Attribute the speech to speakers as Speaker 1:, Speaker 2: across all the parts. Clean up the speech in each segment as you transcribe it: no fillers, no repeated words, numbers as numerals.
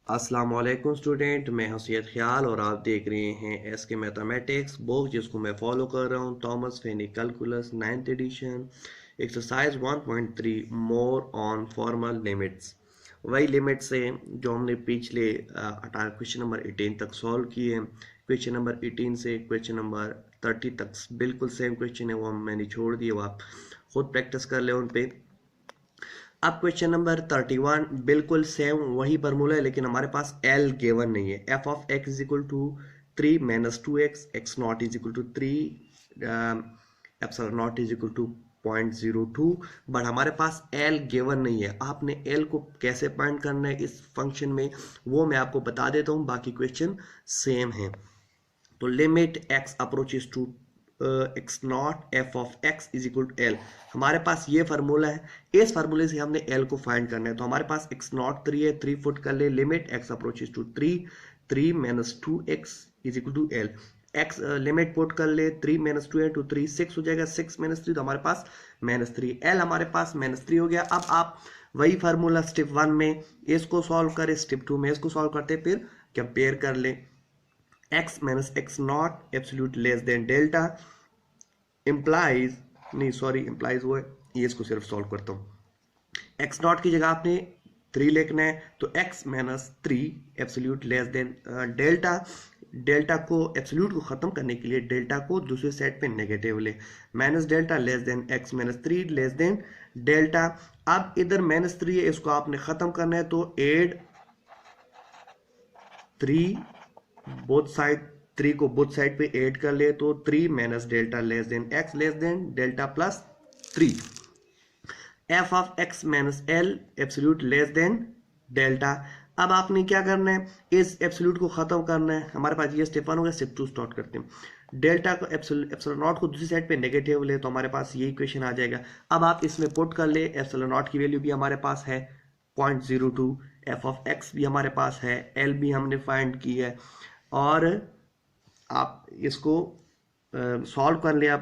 Speaker 1: अस्सलाम वालेकुम स्टूडेंट, मैं हूं सैयद ख्याल और आप देख रहे हैं एसके मैथमेटिक्स बुक जिसको मैं फॉलो कर रहा हूं। Thomas Finney calculus 9th edition, exercise 1.3 more on formal limits. वही लिमिट्स है जो हमने पिछले क्वेश्चन नंबर 18 तक सॉल्व किए। क्वेश्चन नंबर 18 से क्वेश्चन नंबर 30 तक बिल्कुल सेम क्वेश्चन है, वो मैंने छोड़ दिए, वो आप खुद प्रैक्टिस कर ले उन पे। अब क्वेश्चन नंबर 31 बिल्कुल सेम वही फॉर्मूला है, लेकिन हमारे पास एल गिवन नहीं है। F of X is equal to 3 minus 2x, X not is equal to 3, epsilon not is equal to 0.02, but हमारे पास एल गिवन नहीं है। आपने एल को कैसे फाइंड करना है इस फंक्शन में, वो मैं आपको बता देता हूँ, बाकी क्वेश्चन सेम है। तो limit X approaches to X not F of X is equal to L, हमारे पास ये फार्मूला है। इस फार्मूले से हमने एल को फाइंड करना है। तो हमारे पास एक्स नॉट 3 है, 3 फुट कर ले। Limit X approaches to 3 minus 2x is equal to L. X limit put कर ले, 3 माइनस 2 टू 3 6 हो जाएगा, 6 माइनस 3 तो हमारे पास -3, एल हमारे पास -3 हो गया। अब आप वही फार्मूला स्टेप 1 में इसको सॉल्व करें, स्टेप 2 में इसको सॉल्व करते, फिर कंपेयर कर ले। x minus x not absolute less than delta implies, नहीं सॉरी इम्प्लाइज वो है, ये इसको सिर्फ सॉल्व करता हूँ। एक्स नॉट की जगह आपने 3 लिखना है, तो x minus 3 absolute less than delta. Delta को एब्सोल्यूट को खत्म करने के लिए डेल्टा को दूसरे साइड पे नेगेटिव ले, minus delta less than x minus 3 less than delta. अब इधर -3 है, इसको आपने खत्म करना है, तो एड 3 बोथ साइड, 3 को बोथ साइड पे ऐड कर ले, तो 3 minus delta less then x less than delta plus 3। F of x minus L absolute less than delta. अब आपने क्या करना है, इस एब्सोल्यूट को खत्म करना है। हमारे पास ये स्टेप 1 हो गया, स्टेप 2 स्टार्ट करते हैं। डेल्टा को एप्सिलॉन नॉट को दूसरी साइड पे नेगेटिव ले, तो हमारे पास ये इक्वेशन आ जाएगा। अब आप इसमें पुट कर ले, एप्सिलॉन नॉट की वैल्यू भी हमारे पास है 0.02, एफ ऑफ एक्स भी हमारे पास है, एल भी हमने फाइंड की है, और आप इसको सॉल्व कर लिया।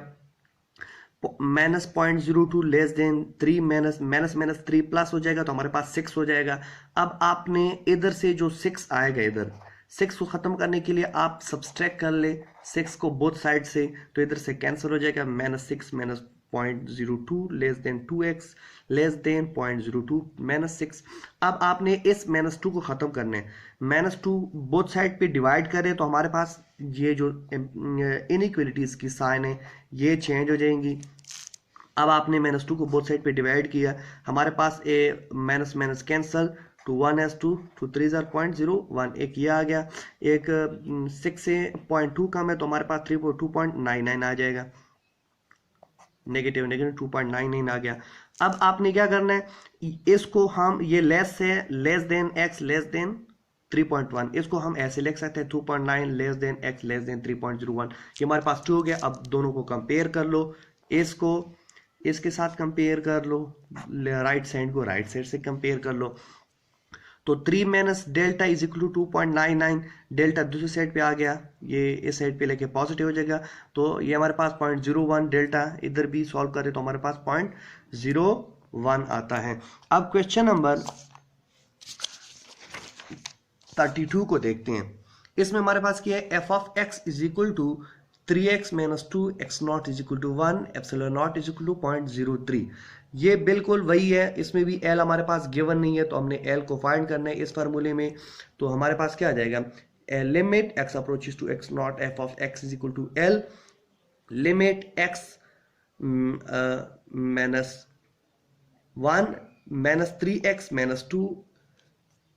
Speaker 1: -0.02 less than 3 minus minus minus 3 plus हो जाएगा, तो हमारे पास 6 हो जाएगा। अब आपने इधर से जो 6 आएगा, इधर 6 को खत्म करने के लिए आप सब्सट्रैक्ट कर ले 6 को बोथ साइड से, तो इधर से कैंसिल हो जाएगा। -6 minus 0.02 less than 2x less than 0.02 -6। अब आपने इस -2 को खत्म करना है, -2 बोथ साइड पे डिवाइड करें, तो हमारे पास ये जो इनइक्वलिटीज की साइन है ये चेंज हो जाएंगी। अब आपने -2 को बोथ साइड पे डिवाइड किया, हमारे पास a minus minus cancel, to 1 S 2 to 3 0.01, एक ये आ गया। एक 6 से 0.2 कम है, तो हमारे पास 2.99 आ जाएगा। नेगेटिव नेगेटिव 2.99 आ गया। अब आपने क्या करना है, इसको हम ये लेस से less than x less than 3.1, इसको हम ऐसे लिख सकते हैं 2.9 less than x less than 3.01। ये हमारे पास 2 हो गया। अब दोनों को कंपेयर कर लो, इसको इसके साथ कंपेयर कर लो, राइट साइड को राइट साइड से कंपेयर कर लो, तो 3 minus delta is equal to 2.99, delta दूसरी साइड पे आ गया, ये इस साइड पे लेके पॉजिटिव हो जाएगा, तो ये हमारे पास 0.01 डेल्टा, इधर भी सॉल्व करें तो हमारे पास 0.01 आता है। अब क्वेश्चन नंबर 32 को देखते हैं। इसमें हमारे पास क्या है, F of X is equal to 3x minus 2 X not is equal to 1 epsilon not is equal to 0.03। ये बिल्कुल वही है, इसमें भी एल हमारे पास गिवन नहीं है, तो हमने एल को फाइंड करना है इस फार्मूले में। तो हमारे पास क्या आ जाएगा, limit X approaches to X not F of X is equal to L, limit X minus 1 minus 3x minus 2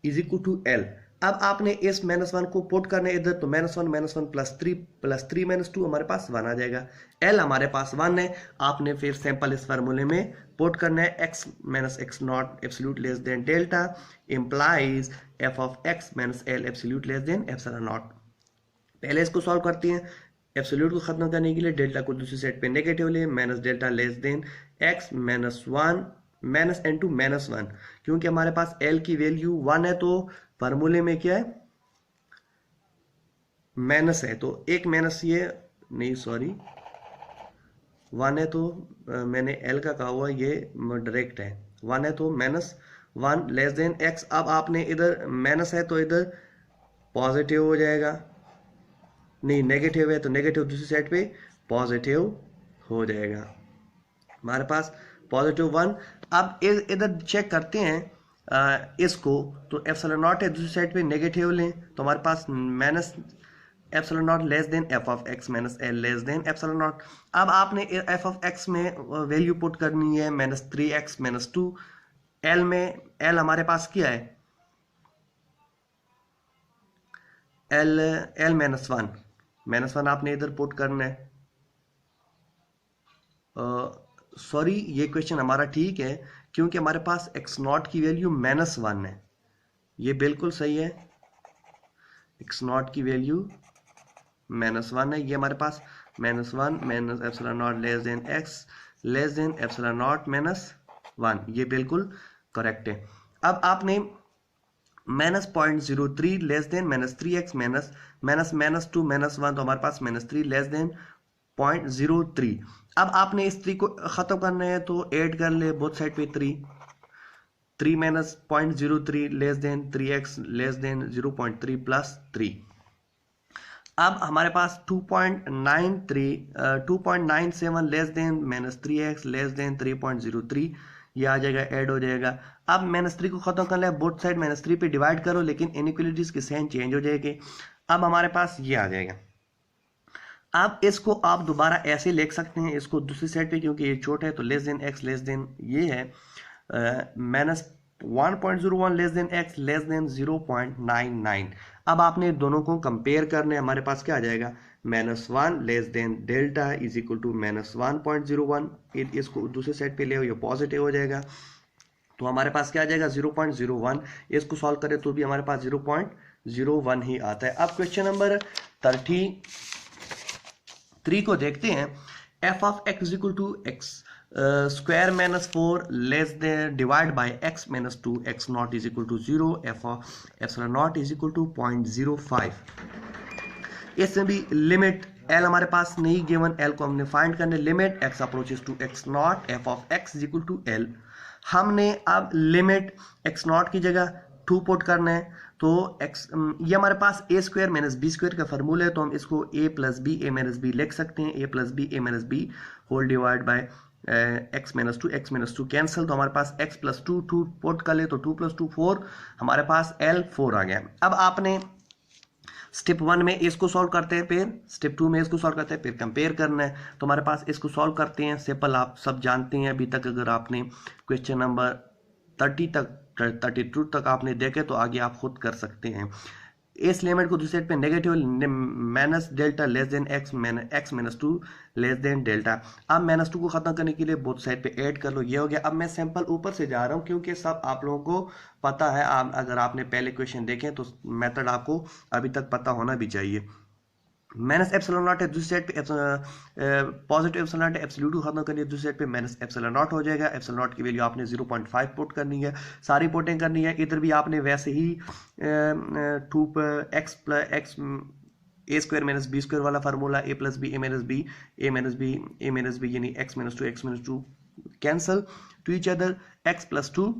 Speaker 1: is equal to L. अब आपने इस -1 को पुट करना है इधर, तो -1 प्लस 3 माइनस 2 हमारे पास 1 आ जाएगा। एल हमारे पास 1 है, आपने फिर सैंपल इस फार्मूले में पुट करना है, x minus x not absolute less than delta implies F of x minus L absolute less than epsilon not. पहले इसको सॉल्व करते हैं। एब्सोल्यूट को खत्म करने के लिए डेल्टा को दूसरी साइड पे नेगेटिव ले, minus delta less then x minus 1 minus n2 -1, क्योंकि हमारे पास l की वैल्यू 1 है, तो फार्मूले में क्या है, माइनस है, तो एक माइनस ये नहीं सॉरी 1 है, तो मैंने l का कहा हुआ, ये डायरेक्ट है, 1 है तो माइनस 1 लेस देन x। अब आपने इधर माइनस है तो इधर पॉजिटिव हो जाएगा, नहीं नेगेटिव है तो नेगेटिव दूसरी साइड पे पॉजिटिव हो जाएगा, हमारे पास पॉजिटिव 1। अब इधर चेक करते हैं इसको, तो एप्सिलॉन नॉट है दूसरी साइड पे नेगेटिव लें तो हमारे पास minus epsilon naught less than f of x minus L less than epsilon naught. अब आपने एफ ऑफ एक्स में वैल्यू पुट करनी है -3x -2, एल में एल हमारे पास क्या है, एल एल -1 आपने इधर पुट करना है। सॉरी ये क्वेश्चन हमारा ठीक है क्योंकि हमारे पास एक्स नॉट की वैल्यू -1 है, ये बिल्कुल सही है, एक्स नॉट की वैल्यू -1 है, ये हमारे पास -1 minus epsilon naught less then x less than epsilon not -1, ये बिल्कुल करेक्ट है। अब आपने -0.03 लेस देन -3x माइनस -2 -1 तो हमारे पास -3 लेस देन 0.03। अब आपने इस 3 को खत्म करना है तो ऐड कर ले बोथ साइड पे 3 minus 0.03 less than 3x less than 0.3 plus 3। अब हमारे पास 2.97 less than -3x less than 3.03, ये आ जाएगा, ऐड हो जाएगा। अब -3 को खत्म कर ले बोथ साइड -3 पे डिवाइड करो, लेकिन इनइक्वालिटीज के साइन चेंज हो जाएंगे। अब हमारे पास ये आ जाएगा। अब इसको आप दोबारा ऐसे लिख सकते हैं इसको दूसरी साइड पे, क्योंकि ये छोटा है तो less than x less than ये है -1.01 less than x less than 0.99। अब आपने दोनों को कंपेयर करने, हमारे पास क्या आ जाएगा, -1 less than delta is equal to -1.01, इसको दूसरी साइड पे ले ये पॉजिटिव हो जाएगा, तो हमारे पास क्या आ जाएगा 0.01। इसको सॉल्व करें तो भी हमारे पास 0.01 ही आता है। अब क्वेश्चन नंबर 33 को देखते हैं। F of x equal to x square -4 less than divide by x -2 x not is equal to 0, F of epsilon not is equal to 0.05। इसमें भी लिमिट एल हमारे पास नहीं गिवन, एल को हमने फाइंड करने, limit x approaches to x not F of x is equal to L. हमने अब limit x naught की जगह 2 पुट करना है, तो x ये हमारे पास a square minus B square का फार्मूला है, तो हम इसको a plus B A minus B लिख सकते हैं, a plus B A minus B whole divide by x minus two cancel, तो हमारे पास x प्लस 2 पुट कर ले तो 2 + 2 4, हमारे पास l 4 आ गया। अब आपने स्टेप 1 में इसको सॉल्व करते हैं, फिर स्टेप 2 में इसको सॉल्व करते हैं, फिर कंपेयर करना है, तो हमारे पास इसको सॉल्व करते हैं सिंपल, आप सब जानते हैं अभी तक, अगर आपने क्वेश्चन नंबर 32 तक आपने देखे तो आगे आप खुद कर सकते हैं। इस लिमिट को दूसरे साइड पे negative minus delta less then x -2 less than delta. अब -2 को खत्म करने के लिए बोथ साइड पे ऐड कर लो, ये हो गया। अब मैं सैंपल ऊपर से जा रहा हूँ क्योंकि सब आप लोगों को पता है, अगर आपने पहले क्वेश्चन देखे तो मेथड आपको अभी तक पता होना भी चाहिए। माइनस एप्सिलॉन नॉट है दूसरी साइड पे, पॉजिटिव एप्सिलॉन नॉट है, एब्सोल्यूट को खत्म करनी है दूसरी साइड पे माइनस एप्सिलॉन नॉट हो जाएगा। एप्सिलॉन नॉट की वैल्यू आपने 0.5 पुट करनी है, सारी पुटिंग करनी है। इधर भी आपने वैसे ही 2x a square minus B square वाला formula, a plus B A minus b यानी x -2 cancel to each other, x plus 2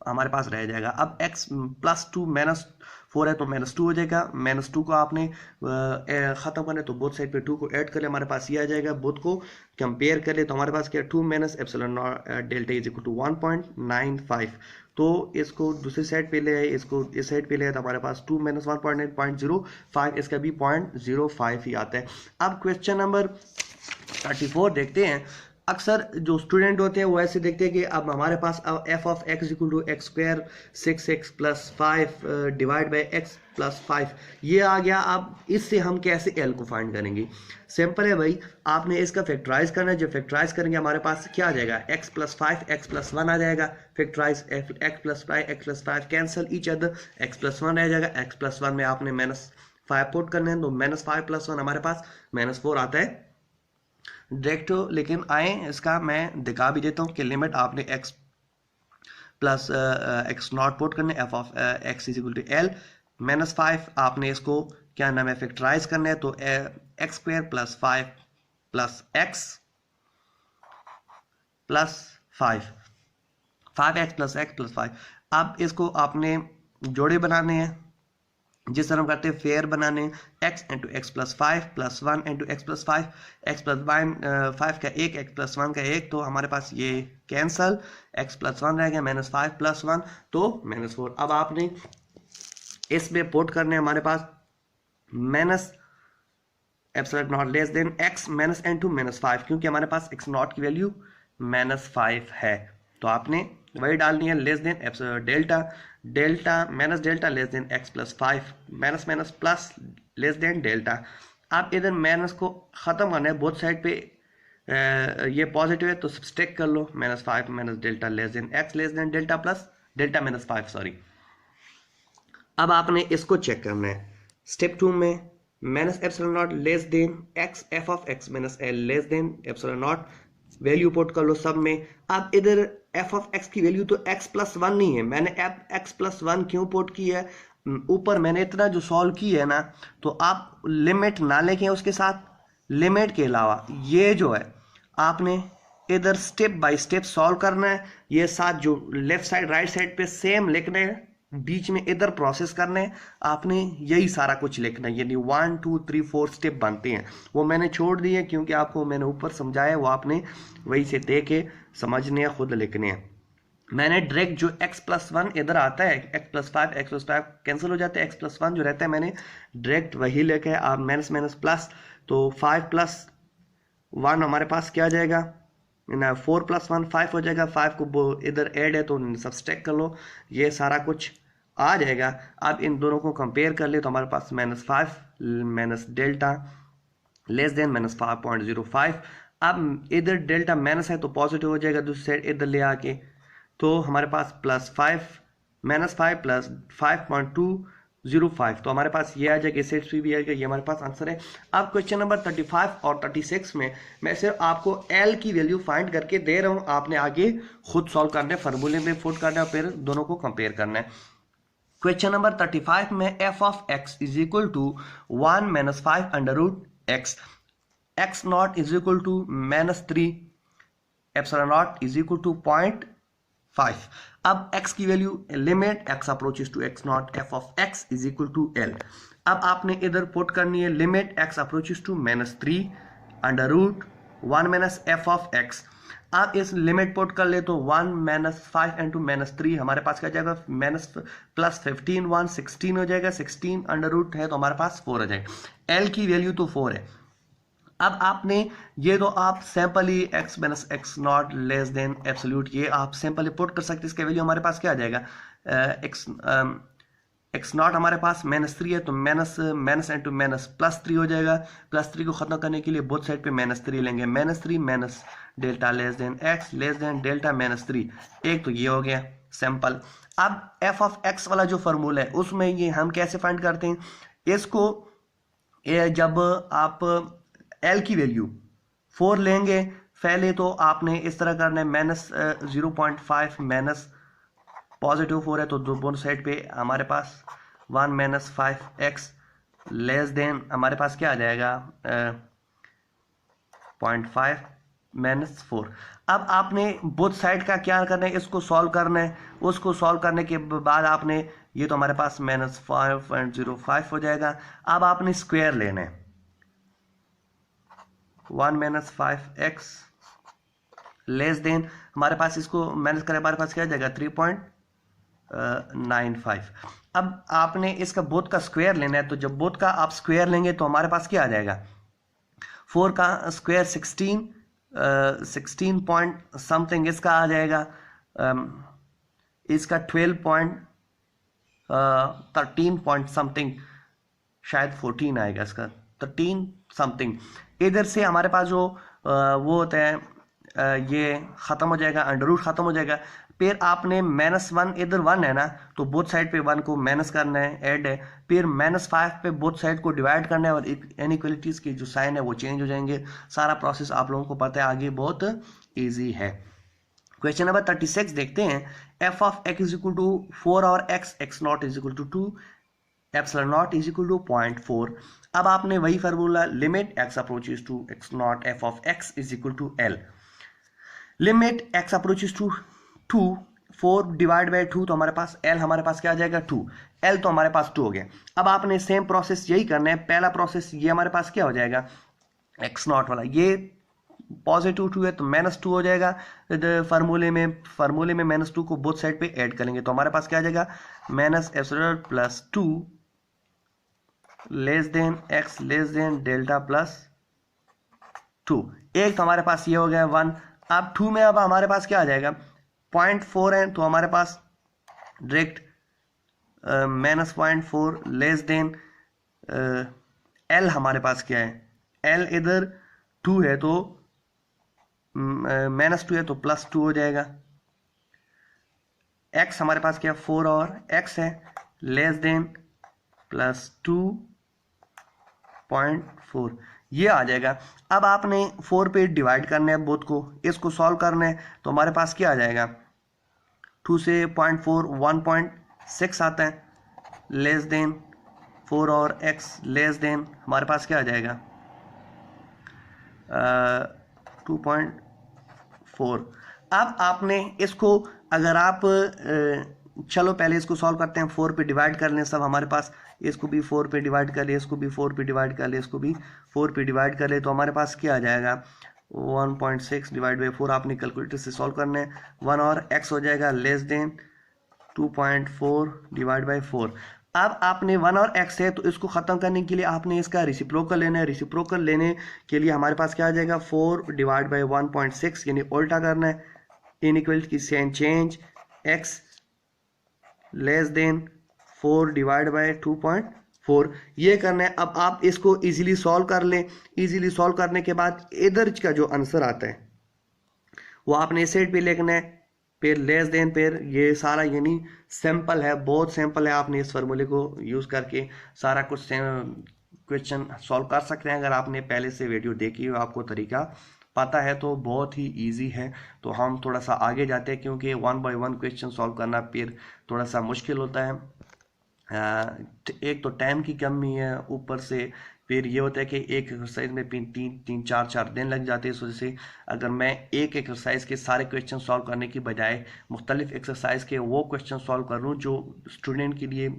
Speaker 1: हमारे पास रह जाएगा। अब x प्लस 2 -4 है तो -2 हो जाएगा। -2 को आपने खत्म करना है तो बोथ साइड पे 2 को ऐड कर ले, हमारे पास ये आ जाएगा। बोथ को कंपेयर कर ले तो हमारे पास क्या 2 minus epsilon delta is equal to 1.95, तो इसको दूसरी साइड पे ले आए, इसको इस साइड पे ले आए तो हमारे पास 2 माइनस 1.9 इसका भी 0.05 ही आता है। अब क्वेश्चन नंबर 34 देखते हैं। अक्सर जो स्टूडेंट होते हैं वो ऐसे देखते हैं कि अब हमारे पास अब f of x equal to x square 6x + 5 divide by x + 5 ये आ गया। अब इससे हम कैसे एल को फाइंड करेंगे? सिंपल है भाई, आपने इसका फैक्टराइज करना है। जब फैक्टराइज करेंगे हमारे पास क्या आ जाएगा, x + 5 x + 1 आ जाएगा। Factorize x + 5 x + 5 cancel each other, x + 1 रह जाएगा। x + 1 में आपने -5 पुट करने हैं तो -5 + 1 हमारे पास -4 आता है डायरेक्ट। लेकिन आए इसका मैं दिखा भी देता हूँ कि लिमिट आपने x plus x naught put करने, f of x is equal to L -5 आपने इसको क्या नाम है फैक्टराइज करना है, तो x स्क्वायर + 5 + x + 5 5x+x+5। अब इसको आपने जोड़े बनाने हैं जिस तरह हम करते हैं फेयर बनाने, x into x plus 5 plus 1 into x plus 5, x plus 5 का 1 एक्स प्लस 1 का 1, तो हमारे पास ये कैंसल, x प्लस 1 रह गया -5 प्लस 1 तो -4। अब आपने इसमें पुट करने हमारे पास minus epsilon naught less than x minus n2 -5, क्योंकि हमारे पास x नॉट की वैल्यू -5 है, तो आपने वही डालनी है less than delta, delta minus delta less than x plus 5, minus minus plus less than delta. आप इधर माइनस को ख़त्म करना है, बोथ साइड पे ये पॉजिटिव है तो सब्सट्रैक्ट कर लो, -5 minus delta less than x less than delta plus delta -5 sorry. अब आपने इसको चेक करना है स्टेप 2 में, minus epsilon naught less than x F of x minus L less than epsilon not, value put कर लो सब में। अब इधर f ऑफ x की वैल्यू तो x प्लस 1 नहीं है, मैंने x प्लस 1 क्यों पुट की है, ऊपर मैंने इतना जो सॉल्व की है ना, तो आप लिमिट ना लेके उसके साथ लिमिट के अलावा ये जो है आपने इधर स्टेप बाय स्टेप सॉल्व करना है, ये साथ जो लेफ्ट साइड राइट साइड पे सेम लिखने हैं, बीच में इधर प्रोसेस करने हैं, आपने यही सारा कुछ लिखना है, यानी 1 2 3 4 स्टेप बनते हैं। वो मैंने छोड़ दिए क्योंकि आपको मैंने ऊपर समझाया, वो आपने वही से दे के समझने हैं, खुद लिखने हैं। मैंने डायरेक्ट जो x प्लस 1 इधर आता है, x प्लस 5 कैंसिल हो जाते हैं, x प्लस 1 जो रहता है मैंने डायरेक्ट वही लेके, आप माइनस माइनस प्लस, तो 5 प्लस 1 हमारे पास क्या आ जाएगा ना, 4 प्लस 1 5 हो जाएगा, 5 को इधर ऐड है तो सब्सट्रैक्ट कर लो, ये सारा कुछ आ जाएगा। अब इन दोनों को कंपेयर कर ले तो हमारे पास -5 माइनस डेल्टा लेस देन -5.05। अब इधर डेल्टा माइनस है तो पॉजिटिव हो जाएगा, दूसरी साइड इधर ले आके, तो हमारे पास +5 -5 प्लस 5.205, तो हमारे पास ये आ जाएगा, सेट भी आ जाएगा, ये हमारे पास आंसर है। अब क्वेश्चन नंबर 35 और 36 में मैं सिर्फ आपको L की वैल्यू फाइंड करके दे रहा हूँ, आपने आगे खुद सॉल्व करना है, फार्मूले में पुट करना है, फिर दोनों को कंपेयर करना है। क्वेश्चन नंबर 35 में f of x is equal to 1 minus 5 under root x, x not is equal to -3, epsilon not is equal to 0.5। अब x की value limit x approaches to x not f of x is equal to L। अब आपने इधर put करनी है limit x approaches to -3 under root 1 minus f of x। आप इस limit put कर ले तो 1 माइनस 5 इंटू -3 हमारे पास क्या जाएगा, माइनस प्लस 15 1 16 हो जाएगा, 16 अंडर रूट है तो हमारे पास 4 हो जाएगा, L की वैल्यू तो 4 है। अब आपने ये तो आप simply x minus x not less then absolute, ये आप सिंपली पुट कर सकते, इसका वैल्यू हमारे पास क्या आ जाएगा, एक्स नॉट हमारे पास -3 है तो माइनस इंटू माइनस +3 हो जाएगा, +3 को खत्म करने के लिए बोथ साइड पे -3 लेंगे, -3 minus delta less then x less than delta -3, एक तो ये हो गया सिंपल। अब f ऑफ x वाला जो फॉर्मूला है उसमें ये हम कैसे फाइंड करते हैं, इसको जब आप L की वैल्यू 4 लेंगे पहले तो आपने इस तरह करना है, -0.5 माइनस पॉजिटिव 4 है तो दोनों साइड पे हमारे पास 1 माइनस 5x लेस देन हमारे पास क्या आ जाएगा 0.5 माइनस 4। अब आपने बोथ साइड का क्या करना है, इसको सॉल्व करना है, उसको सॉल्व करने के बाद आपने ये तो हमारे पास -5.05 हो जाएगा। अब आपने स्क्वायर लेना है, 1 माइनस 5x लेस देन हमारे पास, इसको माइनस करें हमारे पास क्या आ जाएगा 3.95। अब आपने इसका बोथ का स्क्वायर लेना है, तो जब बोथ का आप स्क्वायर लेंगे तो हमारे पास क्या आ जाएगा, 4 का स्क्वायर 16 पॉइंट समथिंग इसका आ जाएगा, इसका 13 पॉइंट समथिंग, शायद 14 आएगा इसका, 13 समथिंग। इधर से हमारे पास जो वो होता है ये ख़त्म हो जाएगा, अंडर रूट ख़त्म हो जाएगा, फिर आपने -1 इधर 1 है ना तो बोथ साइड पे 1 को माइनस करना है, ऐड है, फिर -5 पे बोथ साइड को डिवाइड करना है और इनइक्वालिटीज़ की जो साइन है वो चेंज हो जाएंगे। सारा प्रोसेस आप लोगों को पता है, आगे बहुत ईजी है। क्वेश्चन नंबर 36 देखते हैं, f of x is equal to 4 और x not is equal to 2, epsilon not is equal to 0.4। अब आपने वही formula limit x approaches to x not f of x is equal to L, limit x approaches to 2 4 divide by 2 तो हमारे पास L हमारे पास क्या आ जाएगा 2, एल तो हमारे पास 2 हो गया। अब आपने सेम प्रोसेस यही करना है। पहला प्रोसेस ये हमारे पास क्या हो जाएगा, एक्स नॉट वाला, ये पॉजिटिव 2 है तो -2 हो जाएगा। फार्मूले में -2 को बोथ साइड पे ऐड करेंगे तो हमारे पास क्या आ जाएगा, minus epsilon plus 2 less than x less than delta plus 2। एक तो हमारे पास ये हो गया 1। अब 2 में अब हमारे पास क्या आ जाएगा, 0.4 है तो हमारे पास डायरेक्ट -0.4 लेस देन एल हमारे पास क्या है, एल इधर 2 है तो -2 है तो +2 हो जाएगा। एक्स हमारे पास क्या है 4 और एक्स है लेस देन +2.4 ये आ जाएगा। अब आपने 4 पे डिवाइड करना है बोथ को, इसको सॉल्व करना है तो हमारे पास क्या आ जाएगा, 2 से 0.4 1.6 आता है लेस देन 4 और x लेस देन हमारे पास क्या आ जाएगा 2.4। अब आपने इसको अगर आप चलो पहले इसको सॉल्व करते हैं, 4 पे डिवाइड कर लें सब हमारे पास, इसको भी 4 पे डिवाइड कर ले, इसको भी 4 पे डिवाइड कर ले, इसको भी 4 पे डिवाइड कर ले तो हमारे पास क्या आ जाएगा 1.6 डिवाइड बाई 4 आपने कैलकुलेटर से सॉल्व करना है। 1 और x हो जाएगा लेस देन 2.4 डिवाइड बाई 4। अब आपने 1 और x है तो इसको ख़त्म करने के लिए आपने इसका रेसिप्रोकल लेना है। रेसिप्रोकल लेने के लिए हमारे पास क्या आ जाएगा 4 डिवाइड बाई 1.6 यानी उल्टा करना है, इनइक्वलिटी की sign change, x less than 4 divide by 2.4 ये करना है। अब आप इसको इजीली सॉल्व कर लें। इजीली सॉल्व करने के बाद इधर का जो आंसर आता है वो आपने इस साइड पे लिखना है, फिर लेस देन, फिर ये सारा यानी सिंपल है, बहुत सिंपल है। आपने इस फार्मूले को यूज़ करके सारा कुछ क्वेश्चन सॉल्व कर सकते हैं। अगर आपने पहले से वीडियो देखी हो, आपको तरीका पता है तो बहुत ही इजी है। तो हम थोड़ा सा आगे जाते हैं क्योंकि 1 बाय 1 क्वेश्चन सॉल्व करना फिर थोड़ा सा मुश्किल होता है। एक तो टाइम की कमी है, ऊपर से फिर ये होता है कि एक एक्सरसाइज में तीन चार दिन लग जाते हैं। इस वजह से अगर मैं एक एक्सरसाइज के सारे क्वेश्चन सॉल्व करने की बजाय मुख्तलिफ एक्सरसाइज के वो क्वेश्चन सॉल्व कर लूँ जो स्टूडेंट के लिए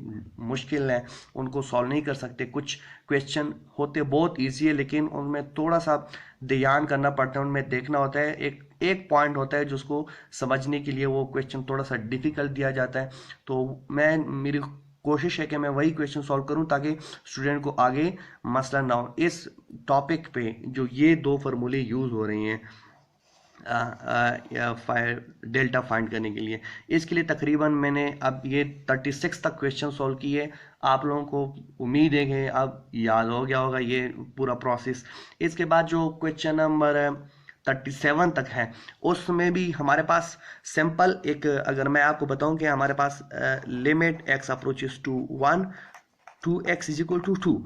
Speaker 1: मुश्किल है, उनको सॉल्व नहीं कर सकते। कुछ क्वेश्चन होते बहुत ईजी है लेकिन उनमें थोड़ा सा ध्यान करना पड़ता है, उनमें देखना होता है, एक पॉइंट होता है जिसको समझने के लिए वो क्वेश्चन थोड़ा सा डिफिकल्ट दिया जाता है। तो मेरी कोशिश है कि मैं वही क्वेश्चन सॉल्व करूं ताकि स्टूडेंट को आगे मसला ना हो। इस टॉपिक पे जो ये दो फार्मूले यूज़ हो रही हैं डेल्टा फाइंड करने के लिए, इसके लिए तकरीबन मैंने अब ये 36 तक क्वेश्चन सॉल्व किए। आप लोगों को उम्मीद है कि अब याद हो गया होगा ये पूरा प्रोसेस। इसके बाद जो क्वेश्चन नंबर 37 तक है उसमें भी हमारे पास सिंपल एक, अगर मैं आपको बताऊं कि हमारे पास limit x approaches to 1 two x is equal to 2,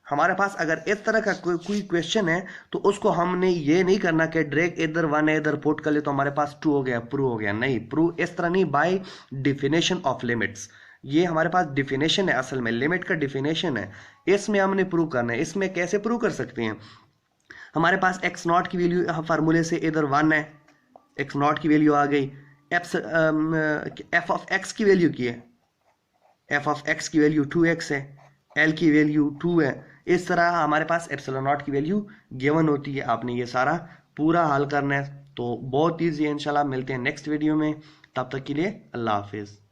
Speaker 1: हमारे पास अगर इस तरह का कोई क्वेश्चन है तो उसको हमने ये नहीं करना कि डायरेक्ट इधर 1 है इधर पुट कर ले तो हमारे पास 2 हो गया, प्रूव हो गया। नहीं, प्रूव इस तरह नहीं, बाय डिफिनेशन ऑफ लिमिट्स। ये हमारे पास डिफिनेशन है, असल में लिमिट का डिफिनेशन है, इसमें हमने प्रूव करना है। इसमें कैसे प्रूव कर सकते हैं, हमारे पास एक्स नॉट की वैल्यू फार्मूले से इधर 1 है, एक्स नॉट की वैल्यू आ गई, एफ ऑफ एक्स की वैल्यू की है, एफ ऑफ एक्स की वैल्यू 2x है, एल की वैल्यू 2 है। इस तरह हमारे पास एप्सिलॉन नॉट की वैल्यू गिवन होती है। आपने ये सारा पूरा हल करना है। तो बहुत ईजी है। इंशाल्लाह मिलते हैं नेक्स्ट वीडियो में, तब तक के लिए अल्लाह हाफिज़।